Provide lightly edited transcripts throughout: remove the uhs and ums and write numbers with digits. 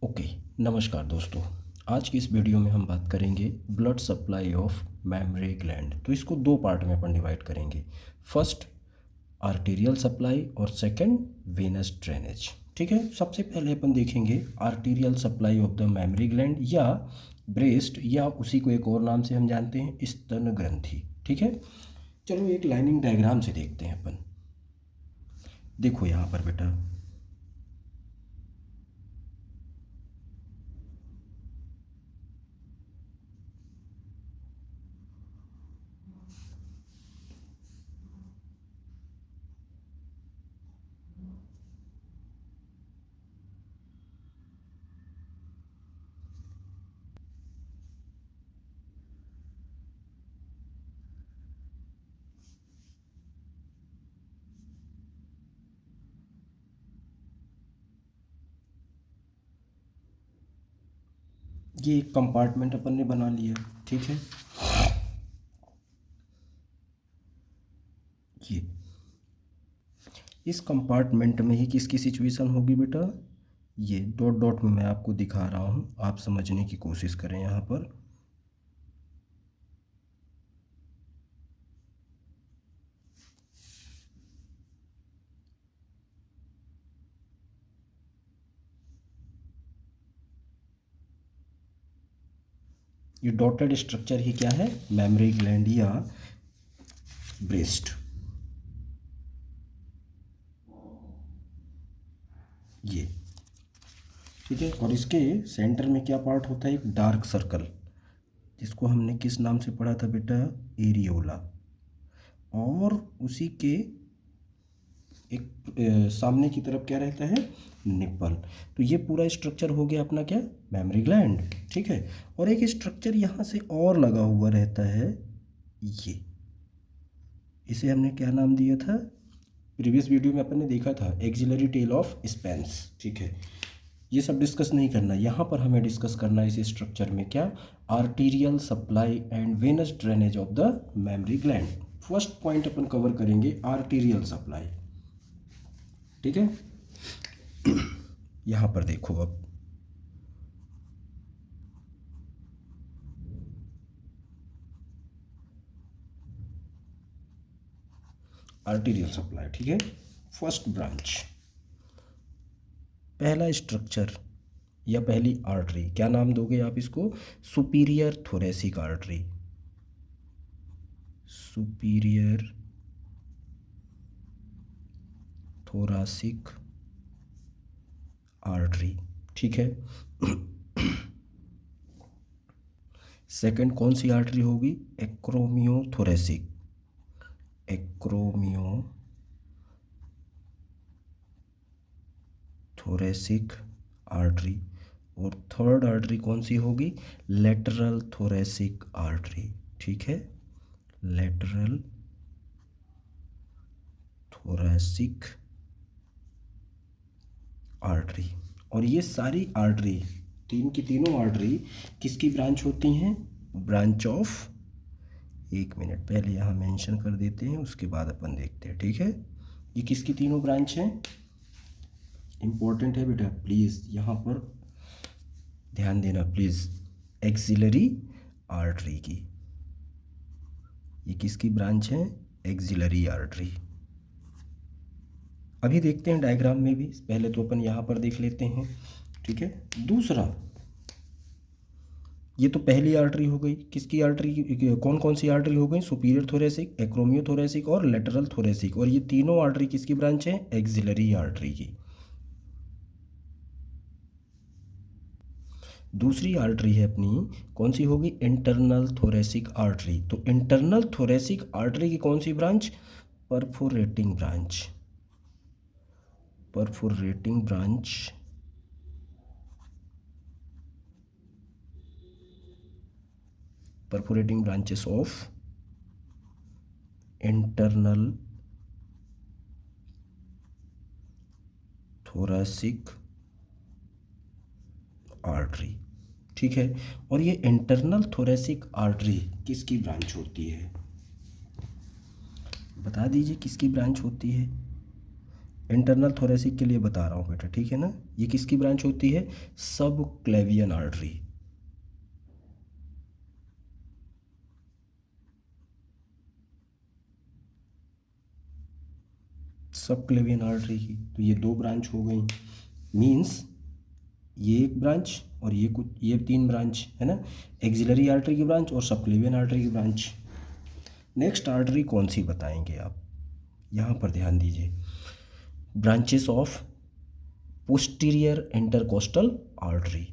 Okay. नमस्कार दोस्तों। आज की इस वीडियो में हम बात करेंगे blood supply of mammary gland. तो इसको दो पार्ट में अपन डिवाइड करेंगे। फर्स्ट आर्टीरियल सप्लाई और सेकंड वेनस ड्रेनेज। ठीक है, सबसे पहले अपन देखेंगे arterial supply of the mammary gland या ब्रेस्ट, या उसी को एक और नाम से हम जानते हैं स्तन ग्रंथि। ठीक है, चलो एक लाइनिंग डायग्राम से देखते हैं अपन। देखो यहाँ पर बेटा, ये एक कंपार्टमेंट अपन ने बना लिया। ठीक है, ये इस कंपार्टमेंट में ही किसकी सिचुएशन होगी बेटा, ये डॉट डॉट में मैं आपको दिखा रहा हूँ, आप समझने की कोशिश करें। यहाँ पर ये डॉटेड स्ट्रक्चर ही क्या है, मेमरी ग्लैंड या ब्रेस्ट। ये ठीक है, और इसके सेंटर में क्या पार्ट होता है, एक डार्क सर्कल, जिसको हमने किस नाम से पढ़ा था बेटा, एरियोला। और उसी के एक सामने की तरफ क्या रहता है, निप्पल। तो ये पूरा स्ट्रक्चर हो गया अपना क्या, मेमरी ग्लैंड। ठीक है, और एक स्ट्रक्चर यहाँ से और लगा हुआ रहता है, ये इसे हमने क्या नाम दिया था, प्रीवियस वीडियो में अपन ने देखा था, एक्सिलरी टेल ऑफ स्पेंस। ठीक है, ये सब डिस्कस नहीं करना, यहाँ पर हमें डिस्कस करना है इस स्ट्रक्चर में क्या, arterial supply and venous drainage of the mammary gland. First point upon cover करेंगे आर्टीरियल सप्लाई। ठीक है, यहाँ पर देखो अब, आर्टीरियल सप्लाई। ठीक है, फर्स्ट ब्रांच, पहला स्ट्रक्चर या पहली आर्टरी, क्या नाम दोगे आप इसको, superior thoracic artery. Superior thoracic artery. ठीक है, सेकंड कौन सी आर्टरी होगी, एक्रोमियोथोरेसिक, एक्रोमियोथोरेसिक आर्टरी। और थर्ड आर्टरी कौन सी होगी, लेटरल थोरेसिक आर्टरी। ठीक है, लेटरल थोरेसिक आर्टरी। और ये सारी आर्टरी, तीन की तीनों आर्टरी किसकी ब्रांच होती हैं, ब्रांच ऑफ, एक मिनट पहले यहाँ मेंशन कर देते हैं, उसके बाद अपन देखते हैं। ठीक है, ये किसकी तीनों ब्रांच हैं, इंपॉर्टेंट है बेटा, प्लीज़ यहाँ पर ध्यान देना प्लीज़, एक्सिलरी आर्टरी की, ये किसकी ब्रांच है, एक्सिलरी आर्टरी। अभी देखते हैं डायग्राम में भी, पहले तो अपन यहाँ पर देख लेते हैं। ठीक है, दूसरा, ये तो पहली आर्टरी हो गई, किसकी आर्टरी, कौन कौन सी आर्टरी हो गई, सुपीरियर थोरेसिक, एक्रोमियोथोरेसिक और लेटरल थोरेसिक। और ये तीनों आर्टरी किसकी ब्रांच है, एक्सिलरी आर्टरी की। दूसरी आर्टरी है अपनी, कौन सी होगी, इंटरनल थोरेसिक आर्टरी। तो इंटरनल थोरेसिक आर्टरी की कौन सी branch, perforating branch, perforating branch, perforating branches of internal thoracic artery। ठीक है, और ये इंटरनल थोरेसिक आर्टरी किसकी ब्रांच होती है, बता दीजिए किसकी ब्रांच होती है, इंटरनल थोरेसिक के लिए बता रहा हूँ बेटा, ठीक है ना। ये किसकी ब्रांच होती है? सब क्लेवियन आर्टरी। सब क्लेवियन आर्टरी की तो ये दो ब्रांच हो गई, मीन्स ये एक ब्रांच और ये कुछ, ये तीन ब्रांच है ना, एक्सिलरी आर्टरी की ब्रांच और सब क्लेवियन आर्टरी की ब्रांच। नेक्स्ट आर्टरी कौन सी बताएंगे आप? यहाँ पर ध्यान दीजिए, branches of posterior intercostal artery.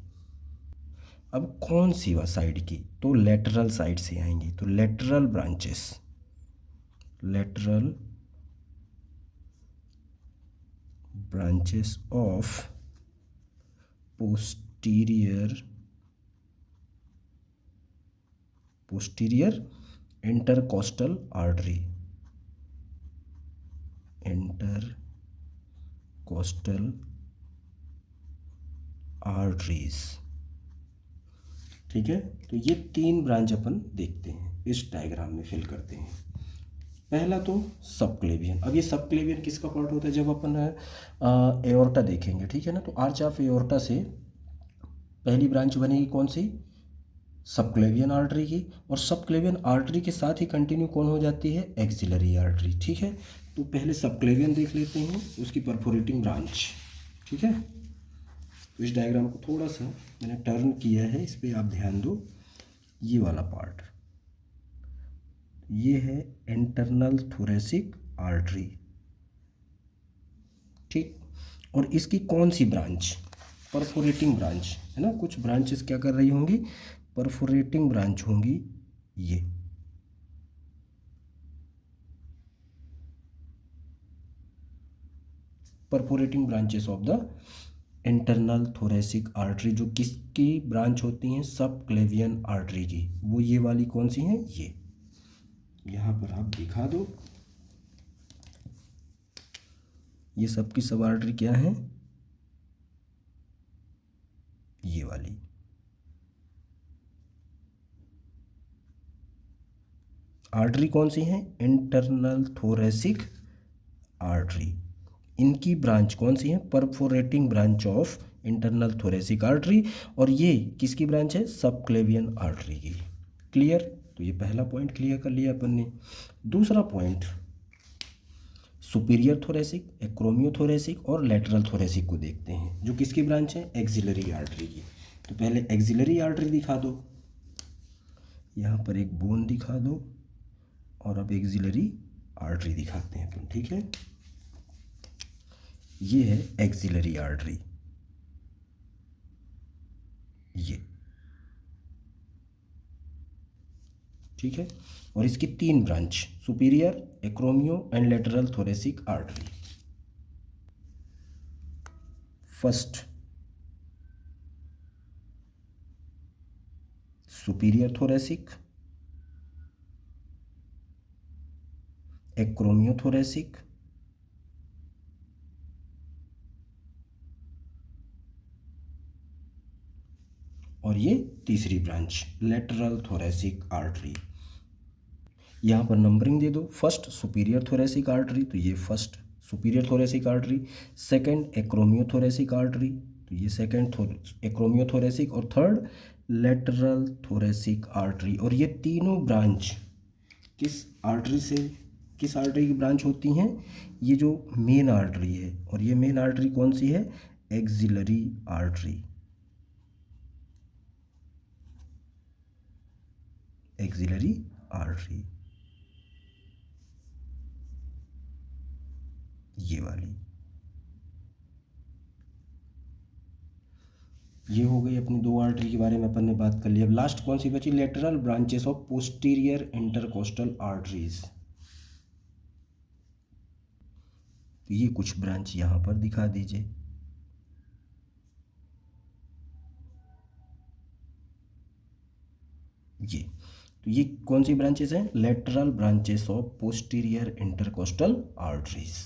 अब कौन सी वा साइड की? तो लेटरल साइड से आएंगी, तो lateral branches, lateral branches of posterior intercostal artery, intercostal arteries, ठीक है। तो ये तीन ब्रांच अपन देखते हैं, इस डायग्राम में फिल करते हैं। पहला तो सबक्लेवियन। अब ये सबक्लेवियन किसका पार्ट होता है? जब अपन एओर्टा देखेंगे, ठीक है ना, तो आर्च ऑफ एओर्टा से पहली ब्रांच बनेगी कौन सी? सबक्लेवियन आर्टरी की। और सबक्लेवियन आर्टरी के साथ ही कंटिन्यू कौन हो जाती है? एक्सिलरी आर्टरी, ठीक है। तो पहले सबक्लेवियन देख लेते हैं, उसकी परफोरेटिंग ब्रांच, ठीक है। तो इस डायग्राम को थोड़ा सा मैंने टर्न किया है, इस पर आप ध्यान दो। ये वाला पार्ट, ये है इंटरनल थोरेसिक आर्टरी, ठीक। और इसकी कौन सी ब्रांच? परफोरेटिंग ब्रांच, है ना। कुछ ब्रांचेस क्या कर रही होंगी? परफोरेटिंग ब्रांच होंगी ये, perforating branches of the internal thoracic artery, जो किसकी ब्रांच होती हैं? सब क्लेवियन आर्टरी की। वो ये वाली कौन सी हैं? ये यहाँ पर आप दिखा दो, ये सब की सब आर्टरी क्या है? ये वाली। आर्टरी कौन सी है? Internal thoracic artery. इनकी ब्रांच कौन सी है? Perforating branch of internal thoracic artery. और ये किसकी ब्रांच है? सबक्लेवियन आर्टरी की। क्लियर? तो ये पहला पॉइंट क्लियर कर लिया अपन ने। दूसरा पॉइंट, सुपीरियर थोरेसिक, एक्रोमियोथोरेसिक और लेटरल थोरेसिक को देखते हैं, जो किसकी ब्रांच है? एक्सिलरी आर्टरी की। तो पहले एक्सिलरी आर्टरी दिखा दो, यहाँ पर एक बोन दिखा दो, और अब एक्सिलरी आर्टरी दिखाते हैं अपन, ठीक है। ये है एक्सिलरी आर्टरी, ये, ठीक है। और इसकी तीन branch, superior, acromio and lateral thoracic artery. First superior thoracic, acromiothoracic, और ये तीसरी ब्रांच लेटरल थोरेसिक आर्टरी। यहाँ पर नंबरिंग दे दो। फर्स्ट सुपीरियर थोरेसिक आर्टरी, तो ये first superior thoracic artery. Second acromiothoracic artery, तो ये सेकंड एक्रोमियोथोरेसिक। और थर्ड लेटरल थोरेसिक आर्टरी। और ये तीनों ब्रांच किस आर्टरी से, किस आर्टरी की ब्रांच होती हैं? ये जो मेन आर्टरी है, और ये मेन आर्टरी कौन सी है? एक्सिलरी आर्टरी, एक्सिलरी आर्टरी, ये वाली। ये हो गई अपनी दो आर्टरी के बारे में अपन ने बात कर ली। अब लास्ट कौन सी बची? Lateral branches of posterior intercostal arteries. तो ये कुछ ब्रांच यहाँ पर दिखा दीजिए। ये, तो ये कौन सी ब्रांचेस हैं? Lateral branches of posterior intercostal arteries,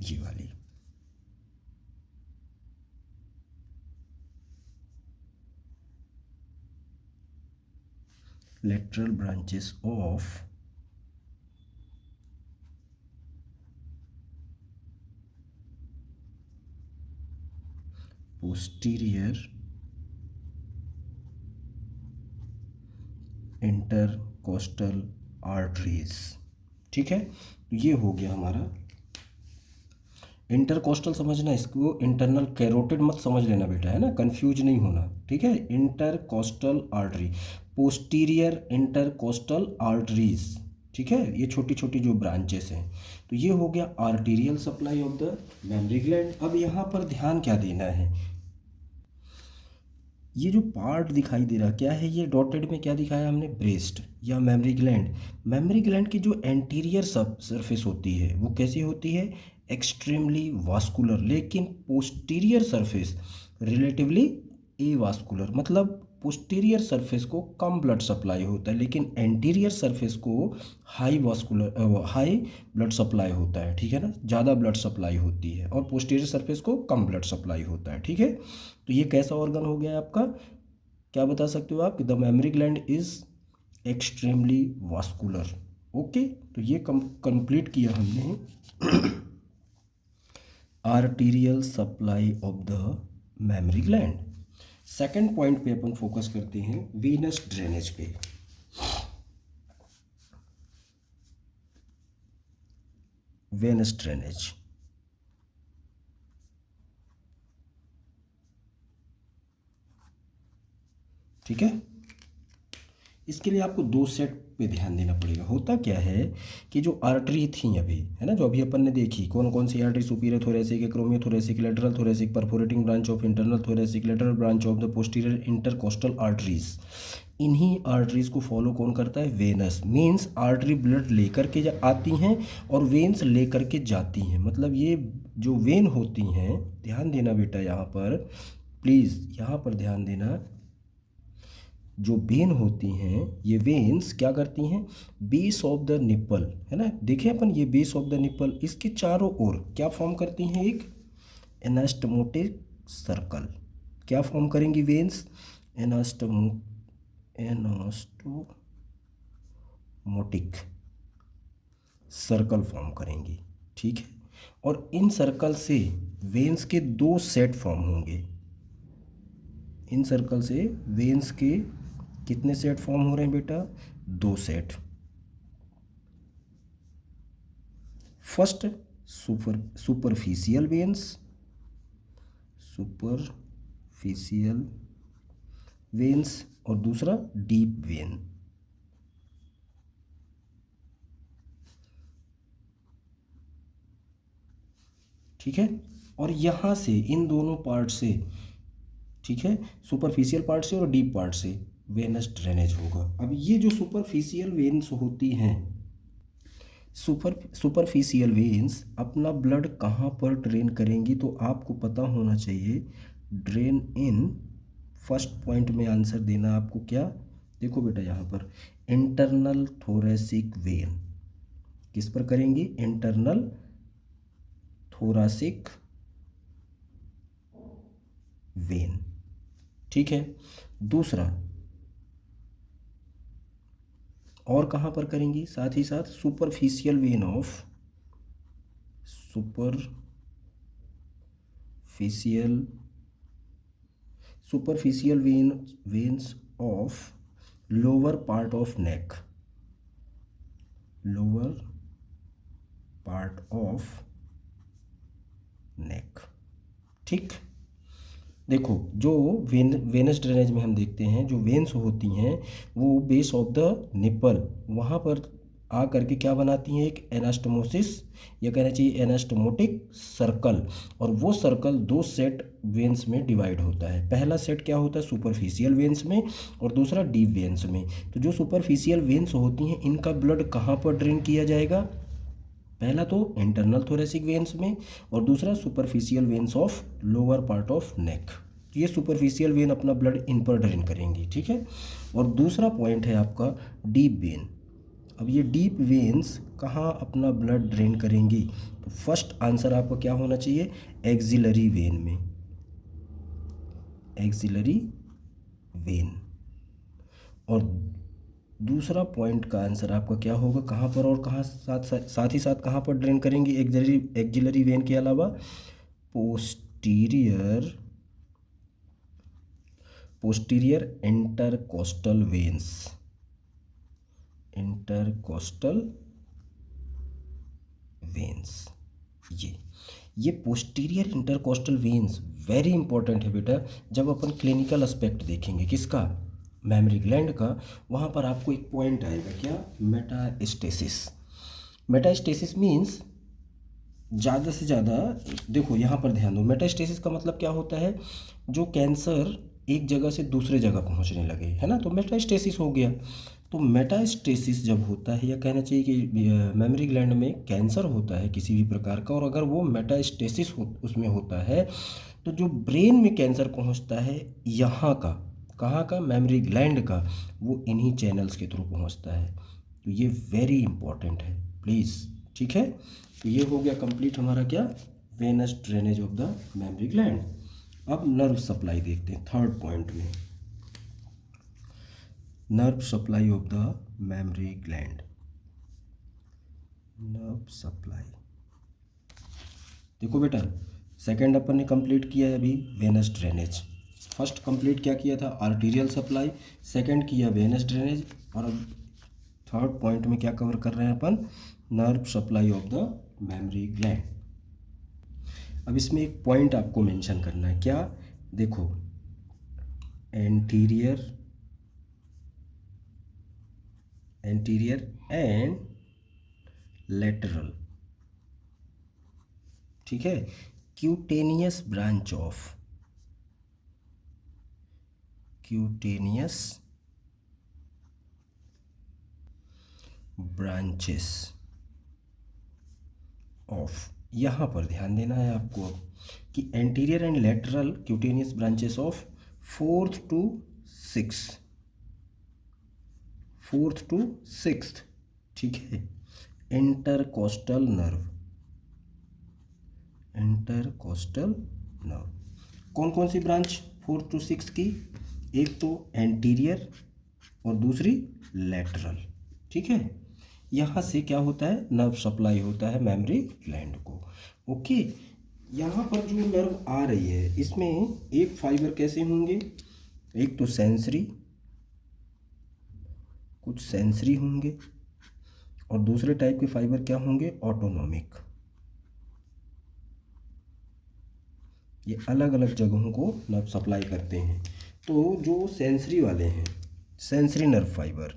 ये वाली। lateral branches of posterior intercostal arteries। ठीक है, तो ये हो गया हमारा इंटरकोस्टल। समझना, इसको इंटरनल कैरोटिड मत समझ लेना बेटा, है ना, कंफ्यूज नहीं होना। ठीक है, intercostal artery, posterior intercostal arteries. ठीक है, ये छोटी छोटी जो ब्रांचेस हैं। तो ये हो गया arterial supply of the mammary gland. अब यहाँ पर ध्यान क्या देना है, ये जो पार्ट दिखाई दे रहा क्या है, ये डॉटेड में क्या दिखाया हमने, ब्रेस्ट या मेमरी ग्लैंड। मेमरी ग्लैंड की जो एंटीरियर सब सरफेस होती है वो कैसी होती है, एक्सट्रीमली वास्कुलर, लेकिन पोस्टीरियर सरफेस रिलेटिवली ए वास्कुलर। मतलब पोस्टीरियर सरफेस को कम ब्लड सप्लाई होता है, लेकिन एंटीरियर सरफेस को हाई ब्लड सप्लाई होता है। ठीक है ना, ज़्यादा ब्लड सप्लाई होती है, और पोस्टीरियर सरफेस को कम ब्लड सप्लाई होता है। ठीक है, तो ये कैसा ऑर्गन हो गया आपका, क्या बता सकते हो आप कि the mammary gland is extremely vascular. Okay, तो ये कंप्लीट किया हमने arterial supply of the mammary gland. Second point पे अपन फोकस करते हैं वीनस ड्रेनेज पे। वेनस ड्रेनेज, ठीक है, इसके लिए आपको दो सेट पे ध्यान देना पड़ेगा। होता क्या है कि जो आर्टरी थी अभी, है ना, जो अभी अपन ने देखी, कौन कौन सी artery, superior thoracic, acromio thoracic, lateral thoracic, perforating branch of internal thoracic, lateral branch of the posterior intercostal arteries. इन्हीं आर्टरीज को फॉलो कौन करता है, वेनस। मीन्स आर्टरी ब्लड लेकर के आती हैं और वेन्स लेकर के जाती हैं। मतलब ये जो वेन होती हैं, ध्यान देना बेटा यहाँ पर, प्लीज़ यहाँ पर ध्यान देना, जो वेन होती हैं ये वेन्स क्या करती हैं, बेस ऑफ द निप्पल, है ना, देखें अपन, ये बेस ऑफ द निप्पल, इसके चारों ओर क्या फॉर्म करती हैं, एक एनास्टमोटिक सर्कल। क्या फॉर्म करेंगी वेन्स, एनास्टोमोटिक सर्कल फॉर्म करेंगी। ठीक है, और इन सर्कल से वेन्स के दो सेट फॉर्म होंगे। इन सर्कल से वेन्स के कितने सेट फॉर्म हो रहे हैं बेटा, दो set. First superficial veins, superficial veins, और दूसरा डीप वेन। ठीक है, और यहाँ से इन दोनों पार्ट से, ठीक है, सुपरफिशियल पार्ट से और डीप पार्ट से वेनस ड्रेनेज होगा। अब ये जो सुपरफिशियल वेन्स होती हैं, सुपरफिशियल वेन्स अपना ब्लड कहाँ पर ड्रेन करेंगी, तो आपको पता होना चाहिए, ड्रेन इन, फर्स्ट पॉइंट में आंसर देना आपको क्या, देखो बेटा यहाँ पर इंटरनल थोरेसिक वेन। किस पर करेंगी, इंटरनल थोरासिक वेन। ठीक है, दूसरा और कहाँ पर करेंगी, साथ ही साथ superficial when of, superficial veins of lower part of neck, lower part of neck. ठीक, देखो जो वेनस ड्रेनेज में हम देखते हैं, जो वेन्स होती हैं वो बेस ऑफ द निप्पल, वहाँ पर आ करके क्या बनाती हैं, एक एनास्टोमोसिस, या कहना चाहिए एनास्टोमोटिक सर्कल। और वो सर्कल दो सेट वेन्स में डिवाइड होता है। पहला सेट क्या होता है, सुपरफिशियल वेन्स में, और दूसरा डीप वेन्स में। तो जो सुपरफिशियल वेन्स होती हैं, इनका ब्लड कहाँ पर ड्रेन किया जाएगा, पहला तो इंटरनल थोरेसिक वेन्स में, और दूसरा superficial veins of lower part of neck. ये सुपरफिशियल वेन अपना ब्लड इन पर ड्रेन करेंगी। ठीक है, और दूसरा पॉइंट है आपका डीप वेन। अब ये डीप वेन्स कहाँ अपना ब्लड ड्रेन करेंगी, तो फर्स्ट आंसर आपका क्या होना चाहिए, एक्सिलरी वेन में, एक्सिलरी वेन। और दूसरा पॉइंट का आंसर आपका क्या होगा, कहाँ पर और कहाँ साथ ही साथ कहाँ पर ड्रेन करेंगे एक्जिलरी वेन के अलावा, पोस्टीरियर इंटरकोस्टल वेन्स। ये posterior intercostal veins very important है बेटा। जब अपन क्लिनिकल एस्पेक्ट देखेंगे किसका, मेमरी ग्लैंड का, वहाँ पर आपको एक पॉइंट आएगा क्या, मेटास्टेसिस मीन्स ज़्यादा से ज़्यादा, देखो यहाँ पर ध्यान दो, मेटास्टेसिस का मतलब क्या होता है, जो कैंसर एक जगह से दूसरे जगह पहुँचने लगे, है ना, तो मेटास्टेसिस हो गया। तो मेटास्टेसिस जब होता है, या कहना चाहिए कि मेमोरी ग्लैंड में कैंसर होता है किसी भी प्रकार का, और अगर वो मेटास्टेसिस उसमें होता है, तो जो ब्रेन में कैंसर पहुँचता है यहाँ का, कहाँ का, मेमोरी ग्लैंड का, वो इन्हीं चैनल्स के थ्रू पहुँचता है। तो ये वेरी इंपॉर्टेंट है प्लीज़, ठीक है। तो ये हो गया कंप्लीट हमारा क्या, venous drainage of the memory gland. अब नर्व सप्लाई देखते हैं थर्ड पॉइंट में, nerve supply of the memory gland. Nerve supply, देखो बेटा, सेकंड अपन ने कंप्लीट किया है अभी वेनस ड्रेनेज। फर्स्ट कंप्लीट क्या किया था, आर्टीरियल सप्लाई, सेकंड किया वेनस ड्रेनेज, और अब थर्ड पॉइंट में क्या कवर कर रहे हैं अपन, nerve supply of the memory gland. अब इसमें एक पॉइंट आपको मेंशन करना है, क्या, देखो, एंटीरियर एंड लेटरल, ठीक है, क्यूटेनियस ब्रांचेस ऑफ, यहाँ पर ध्यान देना है आपको अब कि anterior and lateral cutaneous branches of fourth to sixth, ठीक है, इंटरकोस्टल नर्व। कौन कौन सी ब्रांच 4 to 6 की, एक तो एंटीरियर और दूसरी लेटरल, ठीक है। यहाँ से क्या होता है, नर्व सप्लाई होता है मेमोरी ग्लैंड को, ओके। यहाँ पर जो नर्व आ रही है, इसमें एक फाइबर कैसे होंगे, एक तो कुछ सेंसरी होंगे, और दूसरे टाइप के फाइबर क्या होंगे, ऑटोनॉमिक। ये अलग अलग जगहों को नर्व सप्लाई करते हैं। तो जो सेंसरी वाले हैं, सेंसरी नर्व फाइबर,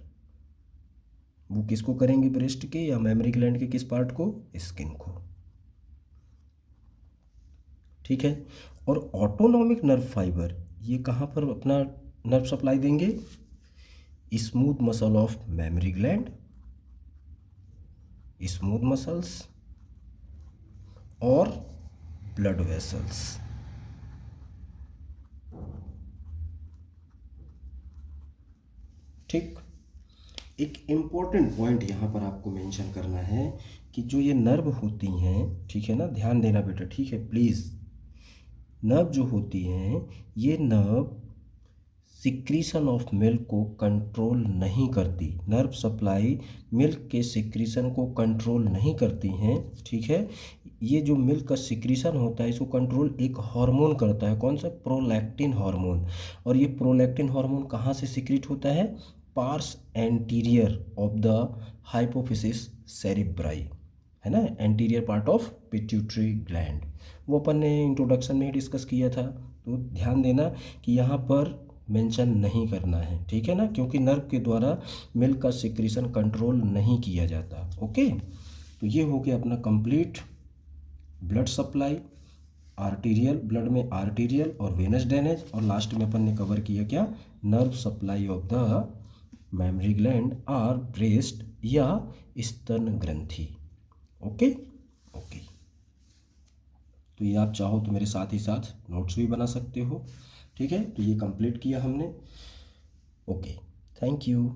वो किसको करेंगे, ब्रेस्ट के या मेमोरी ग्लैंड के किस पार्ट को, स्किन को, ठीक है। और ऑटोनॉमिक नर्व फाइबर ये कहाँ पर अपना नर्व सप्लाई देंगे, smooth muscle of memory gland, smooth muscles और ब्लड वेसल्स, ठीक। एक इम्पॉर्टेंट पॉइंट यहाँ पर आपको मेंशन करना है कि जो ये नर्व होती हैं, ठीक है ना, ध्यान देना बेटा, ठीक है प्लीज़, नर्व जो होती हैं, ये नर्व सिक्रीशन ऑफ मिल्क को कंट्रोल नहीं करती, नर्व सप्लाई मिल्क के सिक्रीशन को कंट्रोल नहीं करती हैं, ठीक है। ये जो मिल्क का सिक्रीशन होता है, इसको कंट्रोल एक हार्मोन करता है, कौन सा, प्रोलैक्टिन हार्मोन। और ये प्रोलैक्टिन हार्मोन कहाँ से सिक्रीट होता है, pars anterior of the hypophysis cerebri, है ना, anterior part of pituitary gland. वो अपन ने इंट्रोडक्शन में ही डिस्कस किया था, तो ध्यान देना कि यहाँ पर मेंशन नहीं करना है, ठीक है ना, क्योंकि नर्व के द्वारा मिल्क का सिक्रीशन कंट्रोल नहीं किया जाता, ओके। तो ये हो गया अपना complete blood supply, arterial, blood में आर्टीरियल और वेनस ड्रेनेज, और लास्ट में अपन ने कवर किया क्या, nerve supply of the memory gland और ब्रेस्ट या स्तन ग्रंथि, ओके। तो ये आप चाहो तो मेरे साथ ही साथ नोट्स भी बना सकते हो, ठीक है। तो ये कंप्लीट किया हमने, ओके, थैंक यू।